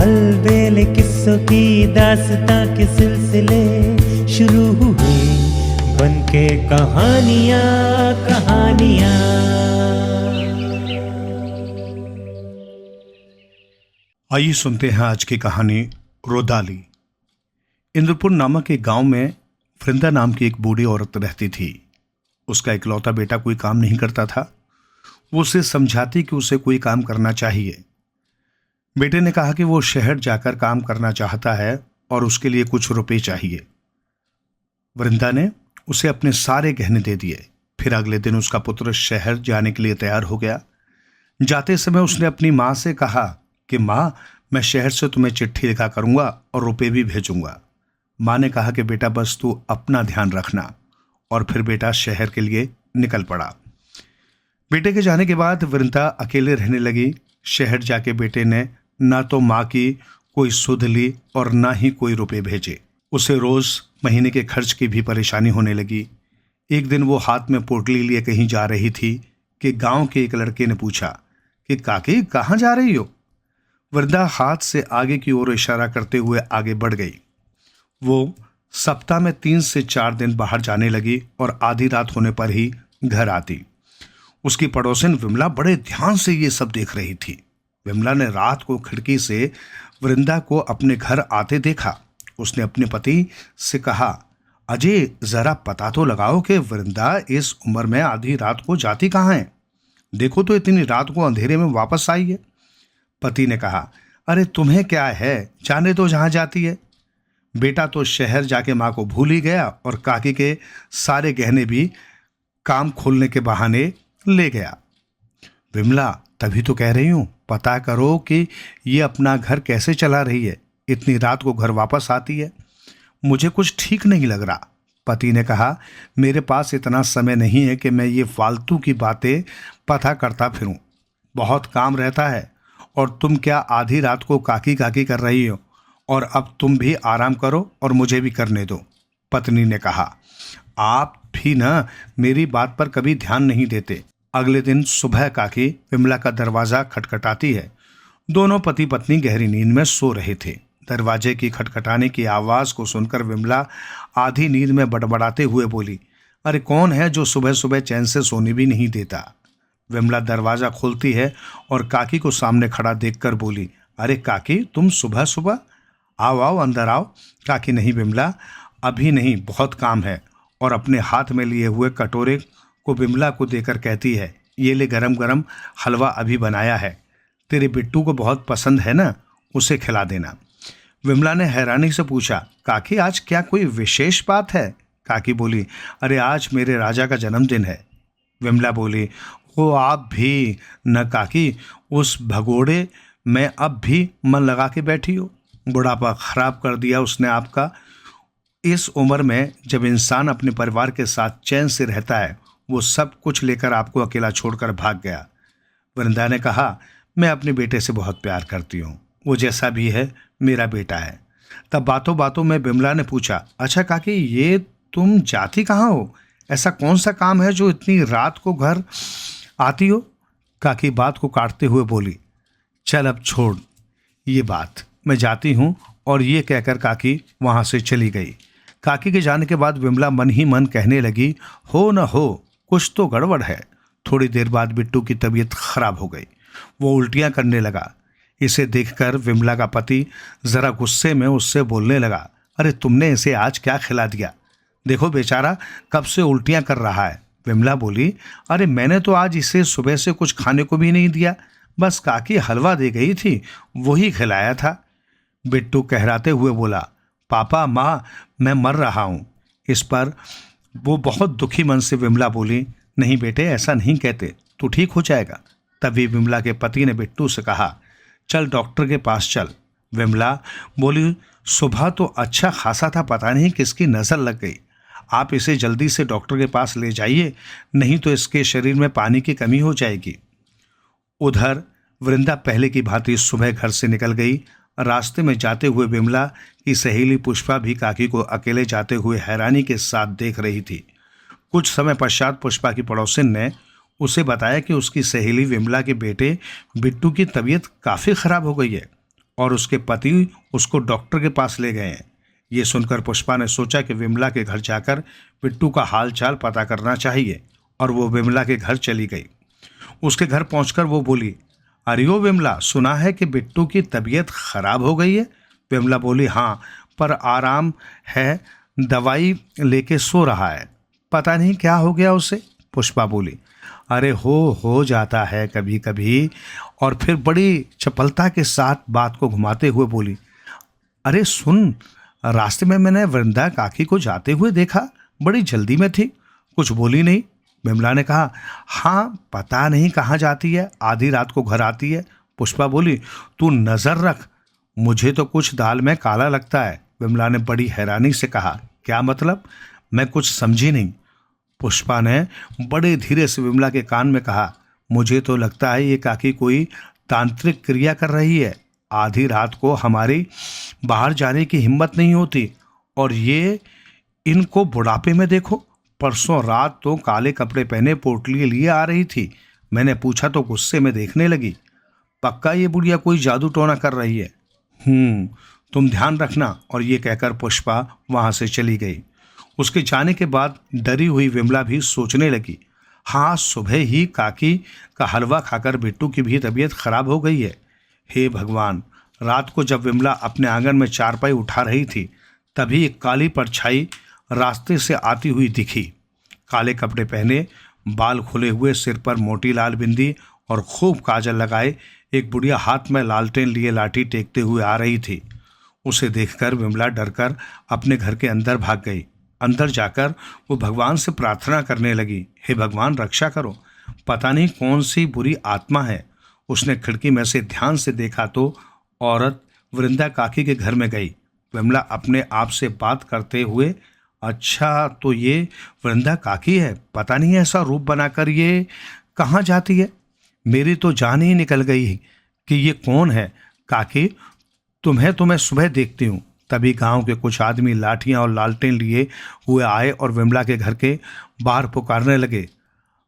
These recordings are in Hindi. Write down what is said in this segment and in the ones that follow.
अलबेले किस्सों की दास्तां के सिलसिले शुरू हुए, बनके कहानियां कहानियां। आइए सुनते हैं आज की कहानी रोदाली। इंद्रपुर नामक एक गांव में वृंदा नाम की एक बूढ़ी औरत रहती थी। उसका इकलौता बेटा कोई काम नहीं करता था। वो उसे समझाती कि उसे कोई काम करना चाहिए। बेटे ने कहा कि वो शहर जाकर काम करना चाहता है और उसके लिए कुछ रुपए चाहिए। वृंदा ने उसे अपने सारे गहने दे दिए। फिर अगले दिन उसका पुत्र शहर जाने के लिए तैयार हो गया। जाते समय उसने अपनी माँ से कहा कि माँ, मैं शहर से तुम्हें चिट्ठी लिखा करूंगा और रुपए भी भेजूंगा। माँ ने कहा कि बेटा बस तू अपना ध्यान रखना। और फिर बेटा शहर के लिए निकल पड़ा। बेटे के जाने के बाद वृंदा अकेले रहने लगी। शहर जाके बेटे ने ना तो माँ की कोई सुध ली और ना ही कोई रुपए भेजे। उसे रोज महीने के खर्च की भी परेशानी होने लगी। एक दिन वो हाथ में पोटली लिए कहीं जा रही थी कि गांव के एक लड़के ने पूछा कि काकी कहाँ जा रही हो। वृंदा हाथ से आगे की ओर इशारा करते हुए आगे बढ़ गई। वो सप्ताह में 3 से 4 दिन बाहर जाने लगी और आधी रात होने पर ही घर आती। उसकी पड़ोसिन विमला बड़े ध्यान से ये सब देख रही थी। विमला ने रात को खिड़की से वृंदा को अपने घर आते देखा। उसने अपने पति से कहा, अजय जरा पता तो लगाओ कि वृंदा इस उम्र में आधी रात को जाती कहाँ है। देखो तो इतनी रात को अंधेरे में वापस आई है। पति ने कहा, अरे तुम्हें क्या है, जाने तो जहां जाती है। बेटा तो शहर जाके माँ को भूल ही गया और काकी के सारे गहने भी काम खोलने के बहाने ले गया। विमला, तभी तो कह रही हूं, पता करो कि ये अपना घर कैसे चला रही है। इतनी रात को घर वापस आती है। मुझे कुछ ठीक नहीं लग रहा। पति ने कहा, मेरे पास इतना समय नहीं है कि मैं ये फालतू की बातें पता करता फिरूं। बहुत काम रहता है और तुम क्या आधी रात को काकी काकी कर रही हो। और अब तुम भी आराम करो और मुझे भी करने दो। पत्नी ने कहा, आप भी ना मेरी बात पर कभी ध्यान नहीं देते। अगले दिन सुबह काकी विमला का दरवाजा खटखटाती है। दोनों पति पत्नी गहरी नींद में सो रहे थे। दरवाजे की खटखटाने की आवाज को सुनकर विमला आधी नींद में बड़बड़ाते हुए बोली, अरे कौन है जो सुबह सुबह चैन से सोने भी नहीं देता। विमला दरवाजा खोलती है और काकी को सामने खड़ा देखकर बोली, अरे काकी, तुम सुबह सुबह? आओ आओ अंदर आओ। काकी, नहीं विमला, अभी नहीं, बहुत काम है। और अपने हाथ में लिए हुए कटोरे को विमला को देकर कहती है, ये ले गरम गरम हलवा अभी बनाया है। तेरे बिट्टू को बहुत पसंद है ना, उसे खिला देना। विमला ने हैरानी से पूछा, काकी आज क्या कोई विशेष बात है? काकी बोली, अरे आज मेरे राजा का जन्मदिन है। विमला बोली, वो आप भी न काकी, उस भगोड़े में अब भी मन लगा के बैठी हो। बुढ़ापा खराब कर दिया उसने आपका। इस उम्र में जब इंसान अपने परिवार के साथ चैन से रहता है, वो सब कुछ लेकर आपको अकेला छोड़कर भाग गया। वृंदा ने कहा, मैं अपने बेटे से बहुत प्यार करती हूँ। वो जैसा भी है मेरा बेटा है। तब बातों बातों में विमला ने पूछा, अच्छा काकी, ये तुम जाती कहाँ हो? ऐसा कौन सा काम है जो इतनी रात को घर आती हो? काकी बात को काटते हुए बोली, चल अब छोड़ ये बात, मैं जाती हूँ। और ये कहकर काकी वहाँ से चली गई। काकी के जाने के बाद विमला मन ही मन कहने लगी, हो न हो कुछ तो गड़बड़ है। थोड़ी देर बाद बिट्टू की तबीयत खराब हो गई। वो उल्टियाँ करने लगा। इसे देखकर विमला का पति जरा गुस्से में उससे बोलने लगा, अरे तुमने इसे आज क्या खिला दिया? देखो बेचारा कब से उल्टियाँ कर रहा है। विमला बोली, अरे मैंने तो आज इसे सुबह से कुछ खाने को भी नहीं दिया, बस काकी हलवा दे गई थी, वही खिलाया था। बिट्टू कहराते हुए बोला, पापा माँ, मैं मर रहा हूँ। इस पर वो बहुत दुखी मन से विमला बोली, नहीं बेटे, ऐसा नहीं कहते, तू ठीक हो जाएगा। तभी विमला के पति ने बिट्टू से कहा, चल डॉक्टर के पास चल। विमला बोली, सुबह तो अच्छा खासा था, पता नहीं किसकी नज़र लग गई। आप इसे जल्दी से डॉक्टर के पास ले जाइए, नहीं तो इसके शरीर में पानी की कमी हो जाएगी। उधर वृंदा पहले की भांति सुबह घर से निकल गई। रास्ते में जाते हुए विमला की सहेली पुष्पा भी काकी को अकेले जाते हुए हैरानी के साथ देख रही थी। कुछ समय पश्चात पुष्पा की पड़ोसिन ने उसे बताया कि उसकी सहेली विमला के बेटे बिट्टू की तबीयत काफ़ी खराब हो गई है। और उसके पति उसको डॉक्टर के पास ले गए हैं। ये सुनकर पुष्पा ने सोचा कि विमला के घर जाकर बिट्टू का हाल चाल पता करना चाहिए, और वो विमला के घर चली गई। उसके घर पहुंचकर वो बोली, अरे ओ विमला, सुना है कि बिट्टू की तबीयत खराब हो गई है? विमला बोली, हाँ, पर आराम है, दवाई लेके सो रहा है। पता नहीं क्या हो गया उसे। पुष्पा बोली, अरे हो जाता है कभी कभी। और फिर बड़ी चपलता के साथ बात को घुमाते हुए बोली, अरे सुन, रास्ते में मैंने वृंदा काकी को जाते हुए देखा, बड़ी जल्दी में थी, कुछ बोली नहीं। विमला ने कहा, हाँ, पता नहीं कहाँ जाती है, आधी रात को घर आती है। पुष्पा बोली, तू नजर रख, मुझे तो कुछ दाल में काला लगता है। विमला ने बड़ी हैरानी से कहा, क्या मतलब? मैं कुछ समझी नहीं। पुष्पा ने बड़े धीरे से विमला के कान में कहा, मुझे तो लगता है ये काकी कोई तांत्रिक क्रिया कर रही है। आधी रात को हमारी बाहर जाने की हिम्मत नहीं होती, और ये इनको बुढ़ापे में देखो। परसों रात तो काले कपड़े पहने पोटली लिए आ रही थी। मैंने पूछा तो गुस्से में देखने लगी। पक्का ये बुढ़िया कोई जादू टोना कर रही है। तुम ध्यान रखना। और ये कहकर पुष्पा वहां से चली गई। उसके जाने के बाद डरी हुई विमला भी सोचने लगी, हाँ, सुबह ही काकी का हलवा खाकर बिट्टू की भी तबीयत खराब हो गई है। हे भगवान! रात को जब विमला अपने आंगन में चारपाई उठा रही थी, तभी एक काली परछाई रास्ते से आती हुई दिखी। काले कपड़े पहने, बाल खुले हुए, सिर पर मोटी लाल बिंदी और खूब काजल लगाए एक बुढ़िया हाथ में लालटेन लिए लाठी टेकते हुए आ रही थी। उसे देखकर विमला डरकर अपने घर के अंदर भाग गई। अंदर जाकर वो भगवान से प्रार्थना करने लगी, हे भगवान, रक्षा करो, पता नहीं कौन सी बुरी आत्मा है। उसने खिड़की में से ध्यान से देखा तो औरत वृंदा काकी के घर में गई। विमला अपने आप से बात करते हुए, अच्छा, तो ये वृंदा काकी है, पता नहीं ऐसा रूप बनाकर ये कहाँ जाती है। मेरी तो जान ही निकल गई कि ये कौन है। काकी, तुम्हें तो मैं सुबह देखती हूँ। तभी गांव के कुछ आदमी लाठियां और लालटेन लिए हुए आए और विमला के घर के बाहर पुकारने लगे,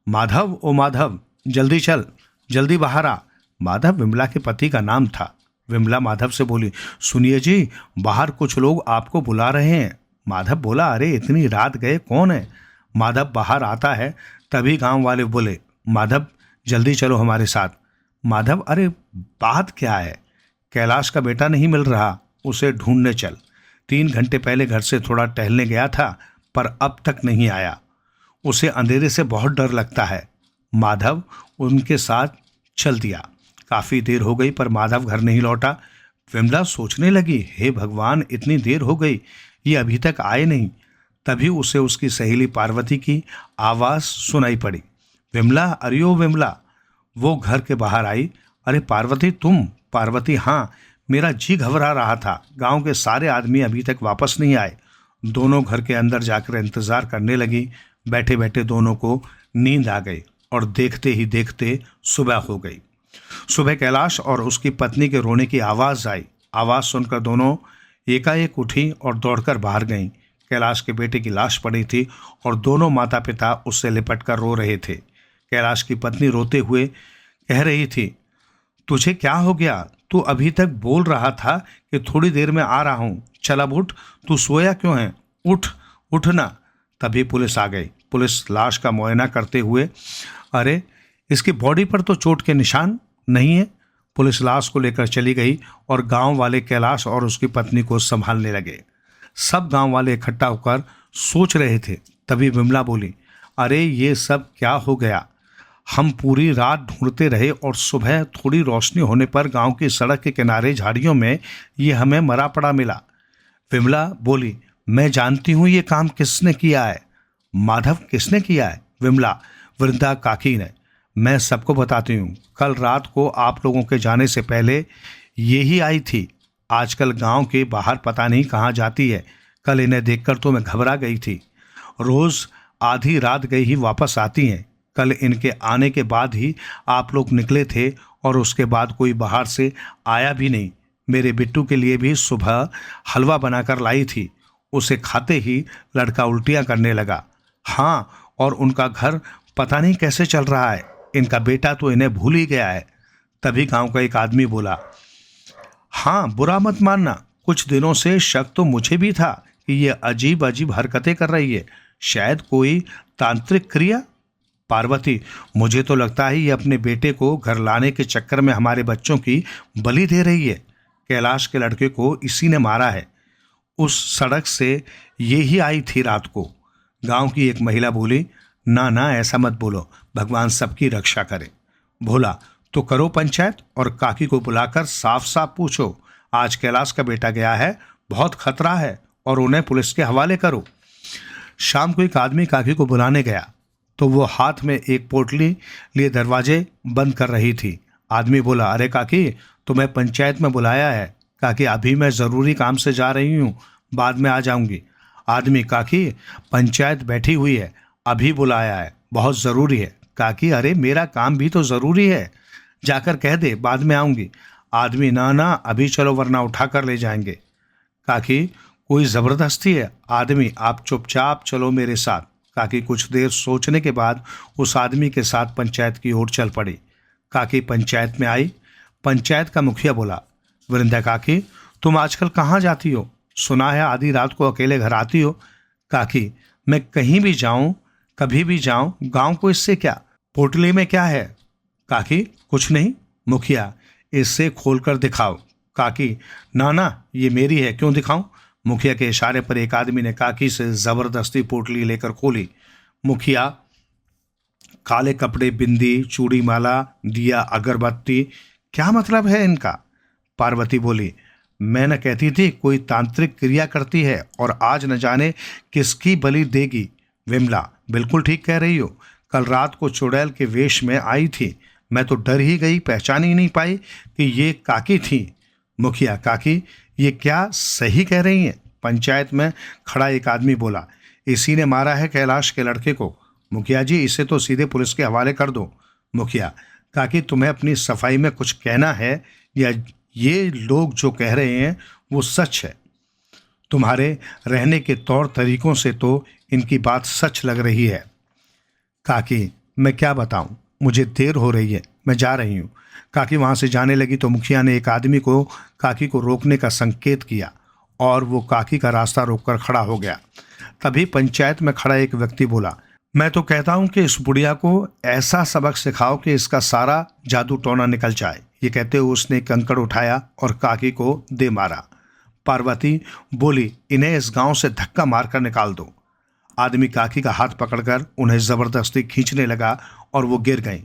माधव, ओ माधव, जल्दी चल, जल्दी बाहर आ। माधव विमला के पति का नाम था। विमला माधव से बोली, सुनिए जी, बाहर कुछ लोग आपको बुला रहे हैं। माधव बोला, अरे इतनी रात गए, कौन है? माधव बाहर आता है, तभी गांव वाले बोले, माधव जल्दी चलो हमारे साथ। माधव, अरे बात क्या है? कैलाश का बेटा नहीं मिल रहा, उसे ढूंढने चल। 3 घंटे पहले घर से थोड़ा टहलने गया था, पर अब तक नहीं आया। उसे अंधेरे से बहुत डर लगता है। माधव उनके साथ चल दिया। काफी देर हो गई पर माधव घर नहीं लौटा। विमला सोचने लगी, हे भगवान, इतनी देर हो गई, ये अभी तक आए नहीं। तभी उसे उसकी सहेली पार्वती की आवाज सुनाई पड़ी, विमला, अरे ओ विमला। वो घर के बाहर आई। अरे पार्वती, तुम? पार्वती, हाँ, मेरा जी घबरा रहा था, गांव के सारे आदमी अभी तक वापस नहीं आए। दोनों घर के अंदर जाकर इंतजार करने लगी। बैठे बैठे दोनों को नींद आ गई और देखते ही देखते सुबह हो गई। सुबह कैलाश और उसकी पत्नी के रोने की आवाज़ आई। आवाज़ सुनकर दोनों एकाएक उठी और दौड़कर बाहर गईं। कैलाश के बेटे की लाश पड़ी थी और दोनों माता पिता उससे लिपटकर रो रहे थे। कैलाश की पत्नी रोते हुए कह रही थी, तुझे क्या हो गया? तू अभी तक बोल रहा था कि थोड़ी देर में आ रहा हूँ। चल अब उठ, तू सोया क्यों है? उठ, उठना। तभी पुलिस आ गई। पुलिस लाश का मुआयना करते हुए, अरे इसकी बॉडी पर तो चोट के निशान नहीं है। पुलिस लाश को लेकर चली गई और गांव वाले कैलाश और उसकी पत्नी को संभालने लगे। सब गांव वाले इकट्ठा होकर सोच रहे थे। तभी विमला बोली, अरे ये सब क्या हो गया? हम पूरी रात ढूंढते रहे और सुबह थोड़ी रोशनी होने पर गांव की सड़क के किनारे झाड़ियों में ये हमें मरा पड़ा मिला। विमला बोली, मैं जानती हूँ ये काम किसने किया है। माधव, किसने किया है? विमला, वृंदा काकी ने। मैं सबको बताती हूँ। कल रात को आप लोगों के जाने से पहले ये ही आई थी। आजकल गांव के बाहर पता नहीं कहाँ जाती है। कल इन्हें देखकर तो मैं घबरा गई थी। रोज़ आधी रात गई ही वापस आती हैं। कल इनके आने के बाद ही आप लोग निकले थे और उसके बाद कोई बाहर से आया भी नहीं। मेरे बिट्टू के लिए भी सुबह हलवा बनाकर लाई थी। उसे खाते ही लड़का उल्टियाँ करने लगा। हाँ, और उनका घर पता नहीं कैसे चल रहा है। इनका बेटा तो इन्हें भूल ही गया है। तभी गांव का एक आदमी बोला, हाँ, बुरा मत मानना, कुछ दिनों से शक तो मुझे भी था कि ये अजीब अजीब हरकतें कर रही है, शायद कोई तांत्रिक क्रिया। पार्वती, मुझे तो लगता है ये अपने बेटे को घर लाने के चक्कर में हमारे बच्चों की बलि दे रही है। कैलाश के लड़के को इसी ने मारा है। उस सड़क से ये ही आई थी रात को। गांव की एक महिला बोली, ना ना ऐसा मत बोलो, भगवान सबकी रक्षा करे। भोला, तो करो पंचायत और काकी को बुलाकर साफ साफ पूछो, आज कैलाश का बेटा गया है, बहुत खतरा है, और उन्हें पुलिस के हवाले करो। शाम को एक आदमी काकी को बुलाने गया तो वो हाथ में एक पोटली लिए दरवाजे बंद कर रही थी। आदमी बोला, अरे काकी, तुम्हें पंचायत में बुलाया है। काकी, अभी मैं ज़रूरी काम से जा रही हूँ, बाद में आ जाऊंगी। आदमी, काकी, पंचायत बैठी हुई है, अभी बुलाया है, बहुत ज़रूरी है। काकी, अरे मेरा काम भी तो ज़रूरी है, जाकर कह दे बाद में आऊंगी। आदमी, ना ना अभी चलो वरना उठा कर ले जाएंगे। काकी, कोई ज़बरदस्ती है? आदमी, आप चुपचाप चलो मेरे साथ। काकी कुछ देर सोचने के बाद उस आदमी के साथ पंचायत की ओर चल पड़ी। काकी पंचायत में आई। पंचायत का मुखिया बोला, वृंदा काकी, तुम आजकल कहाँ जाती हो? सुना है आधी रात को अकेले घर आती हो। काकी, मैं कहीं भी जाऊं, कभी भी जाऊं, गांव को इससे क्या? पोटली में क्या है? काकी, कुछ नहीं। मुखिया, इससे खोलकर दिखाओ। काकी, ना ना ये मेरी है, क्यों दिखाऊं? मुखिया के इशारे पर एक आदमी ने काकी से जबरदस्ती पोटली लेकर खोली। मुखिया, काले कपड़े, बिंदी, चूड़ी माला, दिया, अगरबत्ती, क्या मतलब है इनका? पार्वती बोली, मैं न कहती थी कोई तांत्रिक क्रिया करती है और आज न जाने किसकी बलि देगी। विमला, बिल्कुल ठीक कह रही हो, कल रात को चुड़ैल के वेश में आई थी, मैं तो डर ही गई, पहचान ही नहीं पाई कि ये काकी थी। मुखिया, काकी, ये क्या सही कह रही हैं? पंचायत में खड़ा एक आदमी बोला, इसी ने मारा है कैलाश के लड़के को। मुखिया जी, इसे तो सीधे पुलिस के हवाले कर दो। मुखिया, काकी, तुम्हें अपनी सफाई में कुछ कहना है या ये लोग जो कह रहे हैं वो सच है? तुम्हारे रहने के तौर तरीकों से तो इनकी बात सच लग रही है। काकी, मैं क्या बताऊं, मुझे देर हो रही है, मैं जा रही हूं। काकी वहां से जाने लगी तो मुखिया ने एक आदमी को काकी को रोकने का संकेत किया और वो काकी का रास्ता रोककर खड़ा हो गया। तभी पंचायत में खड़ा एक व्यक्ति बोला, मैं तो कहता हूं कि इस बुढ़िया को ऐसा सबक सिखाओ कि इसका सारा जादू टोना निकल जाए। ये कहते हुए उसने कंकड़ उठाया और काकी को दे मारा। पार्वती बोली, इन्हें इस गांव से धक्का मारकर निकाल दो। आदमी काकी का हाथ पकड़कर उन्हें जबरदस्ती खींचने लगा और वो गिर गईं।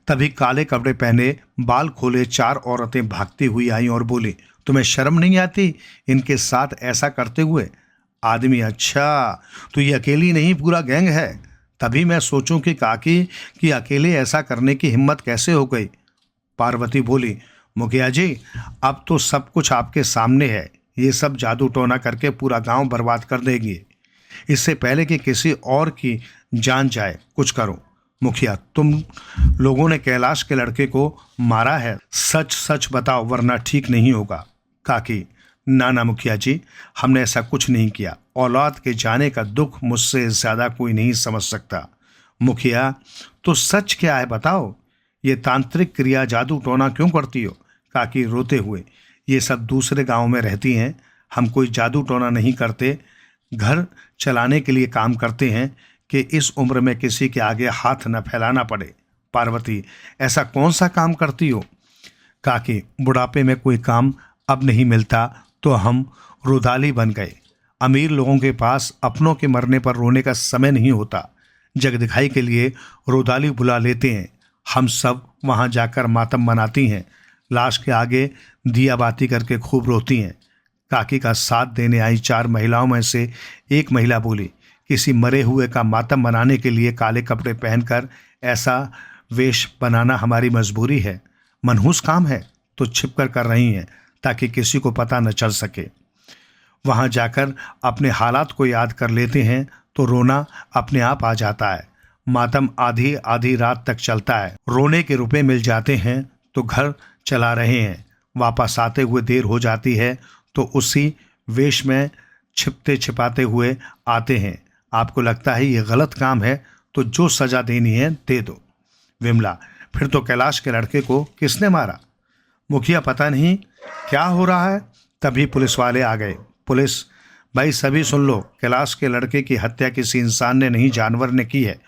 तभी काले कपड़े पहने, बाल खोले 4 औरतें भागती हुई आईं और बोली, तुम्हें शर्म नहीं आती इनके साथ ऐसा करते हुए? आदमी, अच्छा तो ये अकेली नहीं, पूरा गैंग है। तभी मैं सोचूं कि काकी कि अकेले ऐसा करने की हिम्मत कैसे हो गई। पार्वती बोली, मुखिया जी, अब तो सब कुछ आपके सामने है, ये सब जादू टोना करके पूरा गांव बर्बाद कर देगी। इससे पहले कि किसी और की जान जाए, कुछ करो। मुखिया, तुम लोगों ने कैलाश के लड़के को मारा है, सच सच बताओ वरना ठीक नहीं होगा। काकी, ना ना मुखिया जी, हमने ऐसा कुछ नहीं किया, औलाद के जाने का दुख मुझसे ज़्यादा कोई नहीं समझ सकता। मुखिया, तो सच क्या है बताओ, ये तांत्रिक क्रिया जादू टोना क्यों करती हो? काकी रोते हुए, ये सब दूसरे गांव में रहती हैं, हम कोई जादू टोना नहीं करते, घर चलाने के लिए काम करते हैं कि इस उम्र में किसी के आगे हाथ न फैलाना पड़े। पार्वती, ऐसा कौन सा काम करती हो? काकी, बुढ़ापे में कोई काम अब नहीं मिलता तो हम रुदाली बन गए। अमीर लोगों के पास अपनों के मरने पर रोने का समय नहीं होता, जग दिखाई के लिए रुदाली बुला लेते हैं। हम सब वहाँ जाकर मातम मनाती हैं, लाश के आगे दिया बाती करके खूब रोती हैं। काकी का साथ देने आई 4 महिलाओं में से एक महिला बोली, किसी मरे हुए का मातम मनाने के लिए काले कपड़े पहनकर ऐसा वेश बनाना हमारी मजबूरी है। मनहूस काम है तो छिपकर कर रही हैं ताकि किसी को पता न चल सके। वहाँ जाकर अपने हालात को याद कर लेते हैं तो रोना अपने आप आ जाता है। मातम आधी आधी रात तक चलता है, रोने के रुपए मिल जाते हैं तो घर चला रहे हैं, वापस आते हुए देर हो जाती है तो उसी वेश में छिपते छिपाते हुए आते हैं। आपको लगता है ये गलत काम है तो जो सजा देनी है दे दो। विमला, फिर तो कैलाश के लड़के को किसने मारा? मुखिया पता नहीं क्या हो रहा है। तभी पुलिस वाले आ गए। पुलिस, भाई सभी सुन लो, कैलाश के लड़के की हत्या किसी इंसान ने नहीं, जानवर ने की है।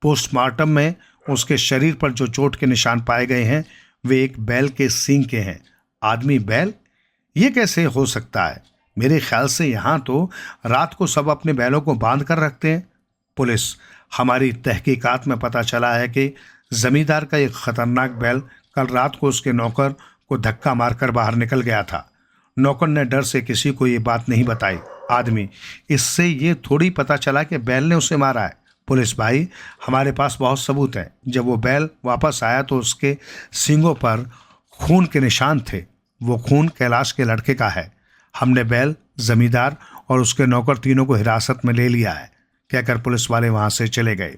पोस्टमार्टम में उसके शरीर पर जो चोट के निशान पाए गए हैं वे एक बैल के सींग के हैं। आदमी बैल, ये कैसे हो सकता है? मेरे ख्याल से यहाँ तो रात को सब अपने बैलों को बांध कर रखते हैं। पुलिस, हमारी तहकीकात में पता चला है कि जमींदार का एक खतरनाक बैल कल रात को उसके नौकर को धक्का मारकर बाहर निकल गया था। नौकर ने डर से किसी को ये बात नहीं बताई। आदमी, इससे ये थोड़ी पता चला कि बैल ने उसे मारा है। पुलिस, भाई हमारे पास बहुत सबूत है। जब वो बैल वापस आया तो उसके सींगों पर खून के निशान थे। वो खून कैलाश के लड़के का है। हमने बैल, जमींदार और उसके नौकर तीनों को हिरासत में ले लिया है, कहकर पुलिस वाले वहां से चले गए।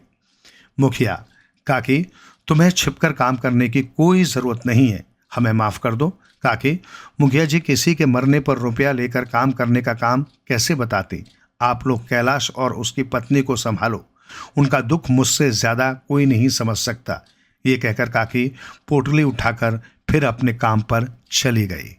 मुखिया, काकी तुम्हें छिपकर काम करने की कोई जरूरत नहीं है, हमें माफ कर दो। काकी, मुखिया जी किसी के मरने पर रुपया लेकर काम करने का काम कैसे बताते? आप लोग कैलाश और उसकी पत्नी को संभालो, उनका दुख मुझसे ज्यादा कोई नहीं समझ सकता। ये कहकर काकी पोटली उठाकर फिर अपने काम पर चली गई।